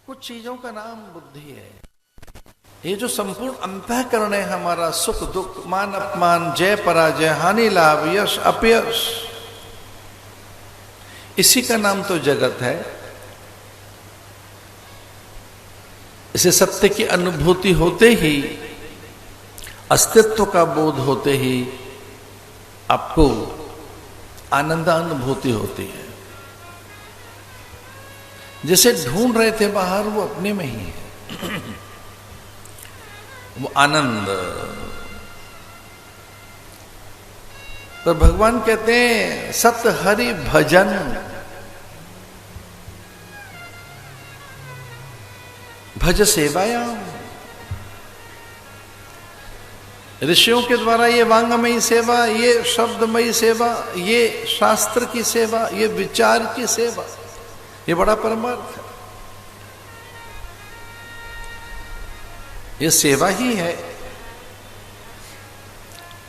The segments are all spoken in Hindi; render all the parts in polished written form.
कुछ चीजों का नाम बुद्धि है। ये जो संपूर्ण अंतःकरण है हमारा, सुख दुख, मान अपमान, जय पराजय, हानि लाभ, यश अपयश, इसी का नाम तो जगत है। इसे सत्य की अनुभूति होते ही, अस्तित्व का बोध होते ही आपको आनंदानुभूति होती है। जिसे ढूंढ रहे थे बाहर, वो अपने में ही है। वो आनंद। तो भगवान कहते हैं सत हरि भजन, भज सेवायाम। ऋषियों के द्वारा ये वांगमयी सेवा, ये शब्दमयी सेवा, ये शास्त्र की सेवा, ये विचार की सेवा, ये बड़ा परमार्थ है। ये सेवा ही है।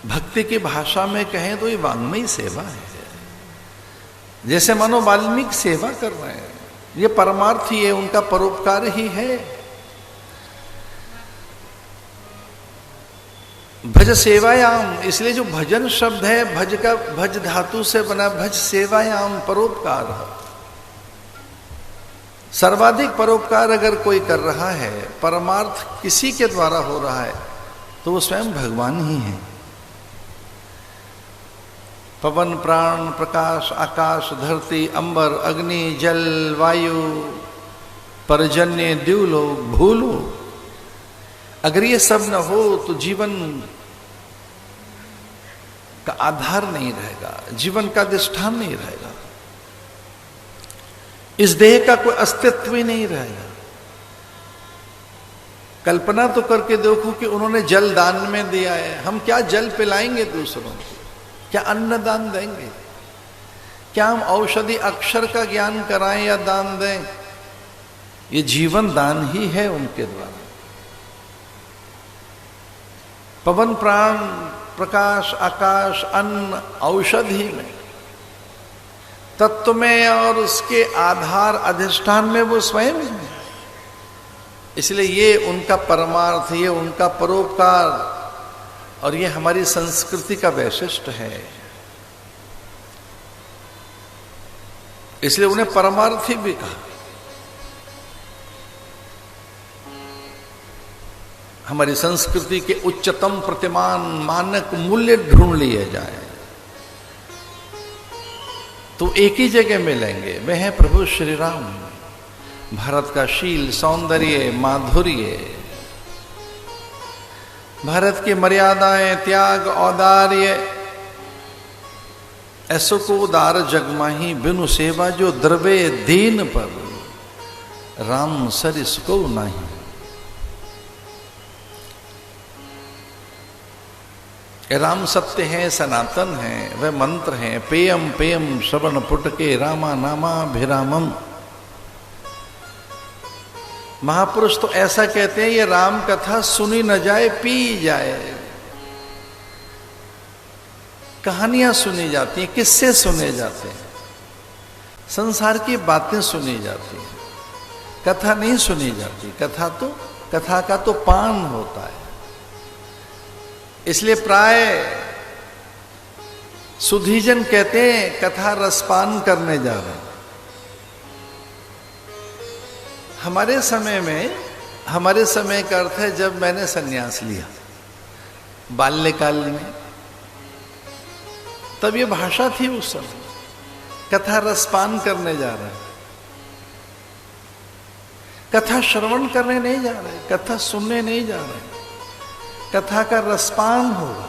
भक्ति की भाषा में कहें तो ये वांगमयी सेवा है। जैसे मानो वाल्मीकि सेवा कर रहे हैं, ये परमार्थ ही है, उनका परोपकार ही है। भज सेवायाम, इसलिए जो भजन शब्द है, भज का भज धातु से बना, भज सेवायाम परोपकार है। सर्वाधिक परोपकार अगर कोई कर रहा है, परमार्थ किसी के द्वारा हो रहा है, तो वो स्वयं भगवान ही है। पवन प्राण प्रकाश आकाश धरती अंबर अग्नि जल वायु पर्जन्य द्युलोक भूलोक, अगर ये सब न हो तो जीवन का आधार नहीं रहेगा, जीवन का अधिष्ठान नहीं रहेगा, इस देह का कोई अस्तित्व ही नहीं रहेगा। कल्पना तो करके देखो कि उन्होंने जल दान में दिया है, हम क्या जल पिलाएंगे दूसरों को, क्या अन्न दान देंगे, क्या हम औषधि अक्षर का ज्ञान कराएं या दान दें? ये जीवन दान ही है उनके द्वारा। पवन प्राण प्रकाश आकाश अन्न औषधि में, तत्व में और उसके आधार अधिष्ठान में वो स्वयं है। इसलिए ये उनका परमार्थ, ये उनका परोपकार, और ये हमारी संस्कृति का वैशिष्ट है। इसलिए उन्हें परमार्थी भी कहा। हमारी संस्कृति के उच्चतम प्रतिमान मानक मूल्य ढूंढ लिए जाए तो एक ही जगह मिलेंगे, वे हैं प्रभु श्री राम। भारत का शील सौंदर्य माधुर्य, भारत की मर्यादाएं त्याग औदार्य, ऐसो को उदार जगमाही बिनु सेवा जो द्रवे दीन पर, राम सरिस को नहीं। राम सत्य है, सनातन है, वह मंत्र है, पेयम पेयम श्रवण पुटके रामा नामाभिरामम। महापुरुष तो ऐसा कहते हैं, ये राम कथा सुनी न जाए पी जाए। कहानियां सुनी जाती हैं, किस्से सुने जाते हैं, संसार की बातें सुनी जाती हैं, कथा नहीं सुनी जाती। कथा का तो पान होता है। इसलिए प्राय सुधीजन कहते हैं कथा रसपान करने जा रहे हैं। हमारे समय का अर्थ है जब मैंने सन्यास लिया बाल्यकाल में, तब ये भाषा थी उस समय, कथा रसपान करने जा रहे हैं। कथा श्रवण करने नहीं जा रहे, कथा सुनने नहीं जा रहे, कथा का रसपान होगा।